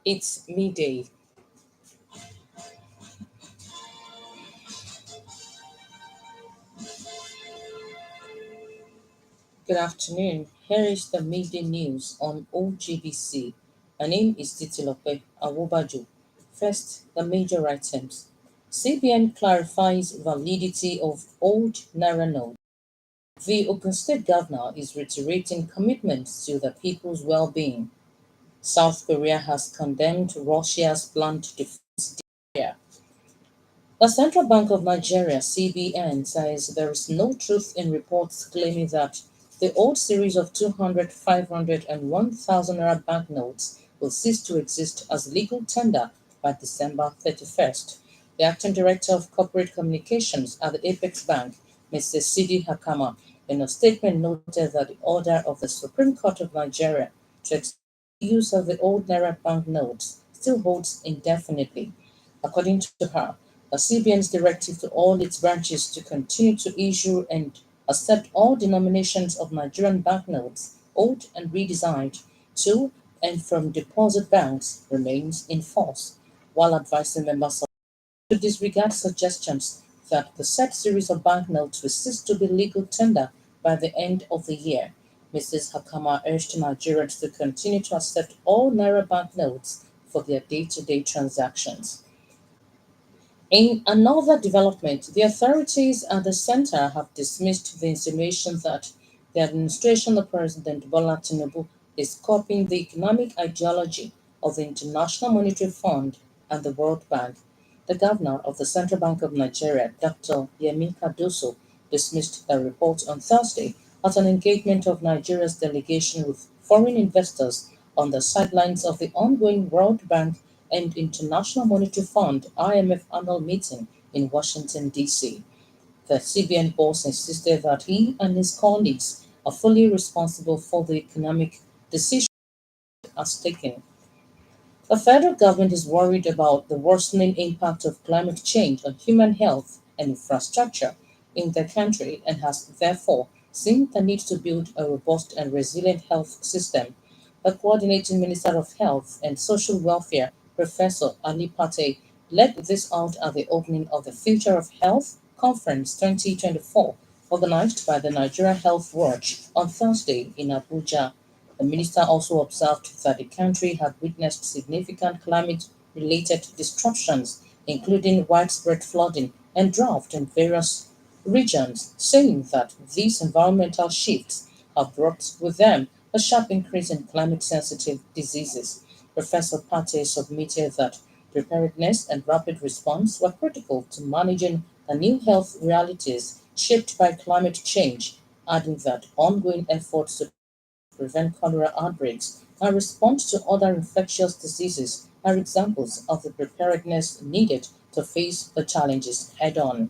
It's midday. Good afternoon. Here is the midday news on OGBC. My name is Titilope Awobajo. First, the major items. CBN clarifies validity of old Naira note. The Ogun State governor is reiterating commitments to the people's well-being. South Korea has condemned Russia's planned defense deal. The Central Bank of Nigeria (CBN) says there is no truth in reports claiming that the old series of 200, 500, and 1,000 naira banknotes will cease to exist as legal tender by December 31st. The acting director of corporate communications at the Apex Bank, Mr. Sidi Hakama, in a statement noted that the order of the Supreme Court of Nigeria to extend the use of the old naira banknotes still holds indefinitely. According to her, the CBN's directive to all its branches to continue to issue and accept all denominations of Nigerian banknotes, old and redesigned, to and from deposit banks remains in force, while advising members to disregard suggestions that the said series of banknotes will cease to be legal tender by the end of the year. Mrs. Hakama urged Nigerians to continue to accept all Naira banknotes for their day-to-day transactions. In another development, the authorities at the center have dismissed the insinuation that the administration of President Bola Tinubu is copying the economic ideology of the International Monetary Fund and the World Bank. The governor of the Central Bank of Nigeria, Dr. Yemi Cardoso, dismissed the report on Thursday at an engagement of Nigeria's delegation with foreign investors on the sidelines of the ongoing World Bank and International Monetary Fund (IMF) annual meeting in Washington, D.C. The CBN boss insisted that he and his colleagues are fully responsible for the economic decisions as taken. The federal government is worried about the worsening impact of climate change on human health and infrastructure in the country and has therefore seen the need to build a robust and resilient health system. The coordinating Minister of Health and Social Welfare, Professor Ali Pate, led this out at the opening of the Future of Health Conference 2024, organized by the Nigeria Health Watch on Thursday in Abuja. The minister also observed that the country had witnessed significant climate-related disruptions, including widespread flooding and drought in various regions, saying that these environmental shifts have brought with them a sharp increase in climate-sensitive diseases. Professor Pate submitted that preparedness and rapid response were critical to managing the new health realities shaped by climate change, adding that ongoing efforts to prevent cholera outbreaks and respond to other infectious diseases are examples of the preparedness needed to face the challenges head on.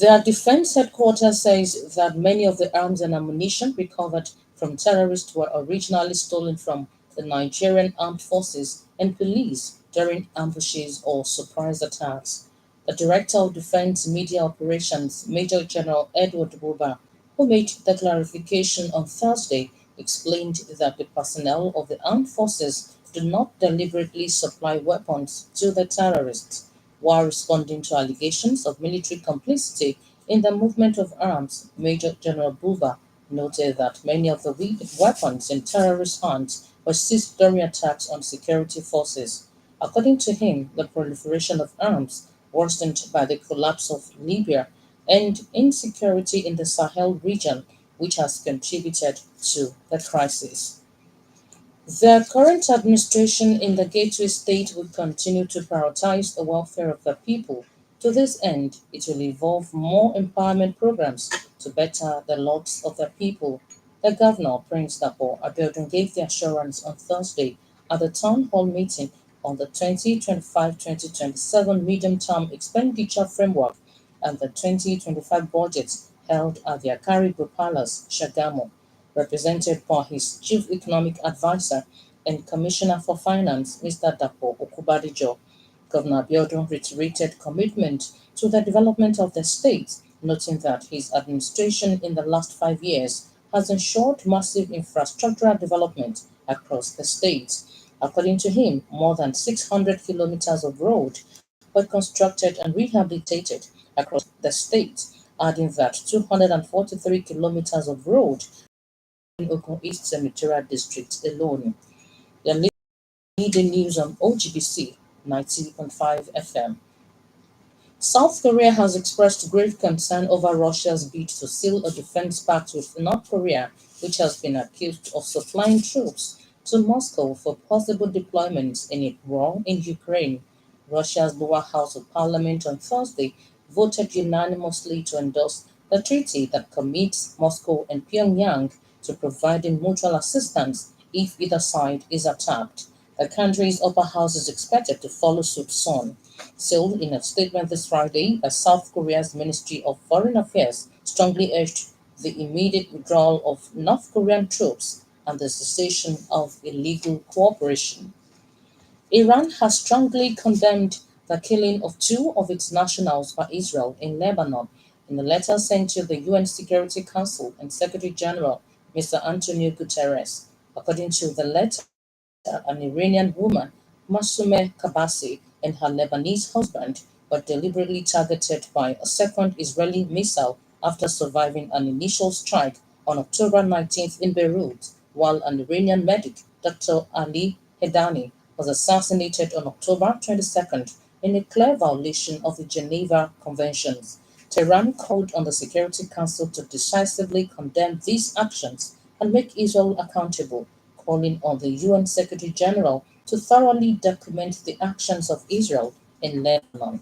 Their defense headquarters says that many of the arms and ammunition recovered from terrorists were originally stolen from the Nigerian armed forces and police during ambushes or surprise attacks. The Director of Defense Media Operations, Major General Edward Buba, who made the clarification on Thursday, explained that the personnel of the armed forces do not deliberately supply weapons to the terrorists. While responding to allegations of military complicity in the movement of arms, Major General Buba noted that many of the weapons in terrorist hands were seized during attacks on security forces. According to him, the proliferation of arms, worsened by the collapse of Libya, and insecurity in the Sahel region, which has contributed to the crisis. The current administration in the Gateway State will continue to prioritize the welfare of the people. To this end, it will evolve more empowerment programs to better the lots of the people. The governor, Prince Dapo Abiodun, gave the assurance on Thursday at the town hall meeting on the 2025-2027 medium-term expenditure framework and the 2025 budget held at the Akari Group Palace, Shagamu, represented by his chief economic advisor and commissioner for finance, Mr. Dapo Okubadijo. Governor Abiodun reiterated commitment to the development of the state, noting that his administration in the last 5 years has ensured massive infrastructural development across the state. According to him, more than 600 kilometers of road were constructed and rehabilitated across the state, adding that 243 kilometers of road in Ogun East Senatorial District alone. You're leading news on OGBC 90.5 FM. South Korea has expressed grave concern over Russia's bid to seal a defense pact with North Korea, which has been accused of supplying troops to Moscow for possible deployments in its war in Ukraine. Russia's lower house of parliament on Thursday voted unanimously to endorse the treaty that commits Moscow and Pyongyang to providing mutual assistance if either side is attacked. The country's upper house is expected to follow suit soon. Seoul, in a statement this Friday, by South Korea's Ministry of Foreign Affairs, strongly urged the immediate withdrawal of North Korean troops and the cessation of illegal cooperation. Iran has strongly condemned the killing of two of its nationals by Israel in Lebanon in a letter sent to the UN Security Council and Secretary General Mr. Antonio Guterres. According to the letter, an Iranian woman, Masume Kabasi, and her Lebanese husband were deliberately targeted by a second Israeli missile after surviving an initial strike on October 19th in Beirut, while an Iranian medic, Dr. Ali Hedani, was assassinated on October 22nd in a clear violation of the Geneva Conventions. Tehran called on the Security Council to decisively condemn these actions and make Israel accountable, calling on the UN Secretary General to thoroughly document the actions of Israel in Lebanon.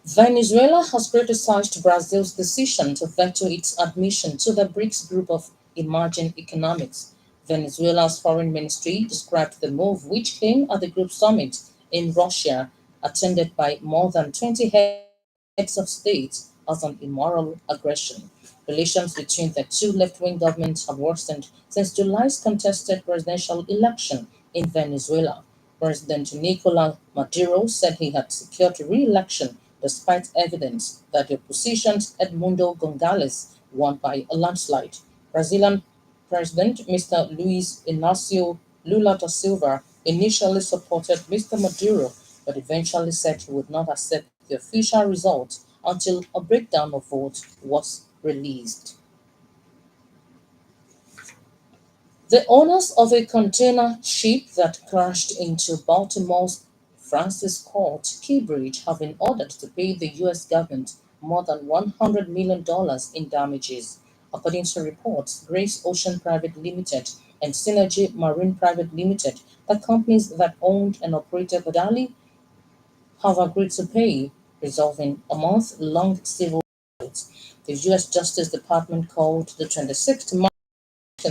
Venezuela has criticized Brazil's decision to veto its admission to the BRICS group of emerging economies. Venezuela's foreign ministry described the move, which came at the group summit in Russia, attended by more than 20 heads of state, as an immoral aggression. Relations between the two left-wing governments have worsened since July's contested presidential election in Venezuela. President Nicolas Maduro said he had secured re-election despite evidence that the opposition's Edmundo González won by a landslide. Brazilian President Mr. Luiz Inácio Lula da Silva initially supported Mr. Maduro, but eventually said he would not accept the official result until a breakdown of vote was released. The owners of a container ship that crashed into Baltimore's Francis Scott Key Bridge have been ordered to pay the U.S. government more than $100 million in damages. According to reports, Grace Ocean Private Limited and Synergy Marine Private Limited, the companies that owned and operated the Dali, have agreed to pay, resolving a month-long civil suit. The U.S. Justice Department called the 26th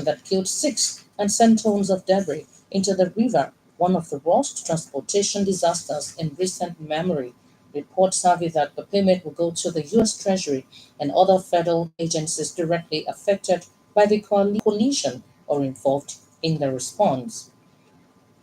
that killed six and sent tons of debris into the river, one of the worst transportation disasters in recent memory. Reports survey that the payment will go to the U.S. Treasury and other federal agencies directly affected by the collision or involved in the response.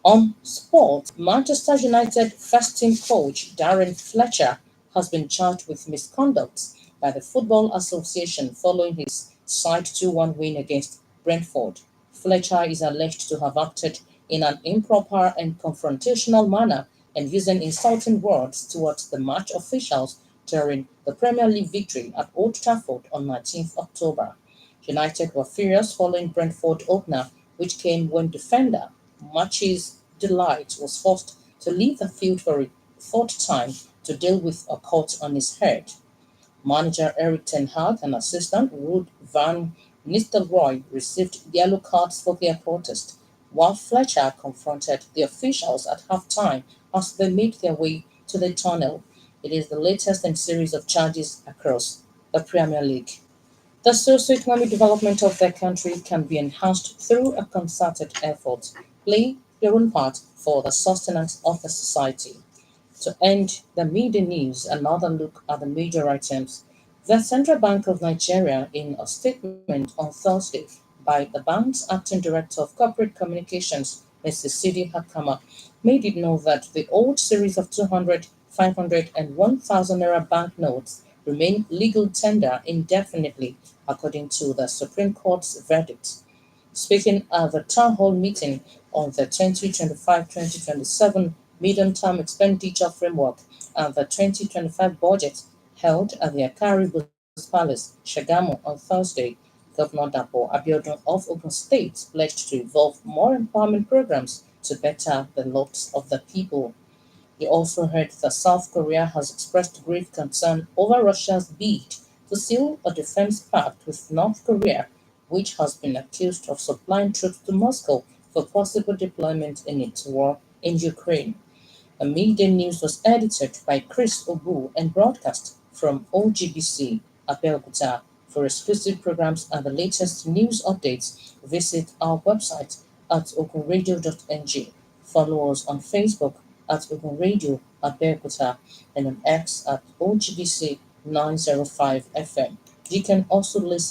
On sport, Manchester United first-team coach Darren Fletcher has been charged with misconduct by the Football Association following his side 2-1 win against Brentford. Fletcher is alleged to have acted in an improper and confrontational manner and using insulting words towards the match officials during the Premier League victory at Old Trafford on 19th October. United were furious following Brentford opener, which came when defender Matches Delight was forced to leave the field for a third time to deal with a cut on his head. Manager Eric Ten Hag and assistant Ruud van Nistelrooy received yellow cards for their protest, while Fletcher confronted the officials at halftime as they made their way to the tunnel. It is the latest in series of charges across the Premier League. The socio-economic development of their country can be enhanced through a concerted effort. Play your own part for the sustenance of the society. To end the media news, another look at the major items. The Central Bank of Nigeria, in a statement on Thursday by the bank's acting director of corporate communications, Mrs. Sidi Hakama, made it known that the old series of 500 and 1,000 naira banknotes remain legal tender indefinitely, according to the Supreme Court's verdict. Speaking at the town hall meeting on the 2025-2027 medium-term expenditure framework and the 2025 budget held at the Akari Palace, Shagamu, on Thursday, Governor Dapo Abiodun of Ogun State pledged to involve more empowerment programs to better the lots of the people. He also heard that South Korea has expressed grave concern over Russia's bid to seal a defense pact with North Korea, which has been accused of supplying troops to Moscow for possible deployment in its war in Ukraine. The Midday News was edited by Chris Obu and broadcast from OGBC, Abeokuta. For exclusive programs and the latest news updates, visit our website at ogunradio.ng. Follow us on Facebook at Ogun Radio Abeokuta and on X at OGBC 905 FM. You can also listen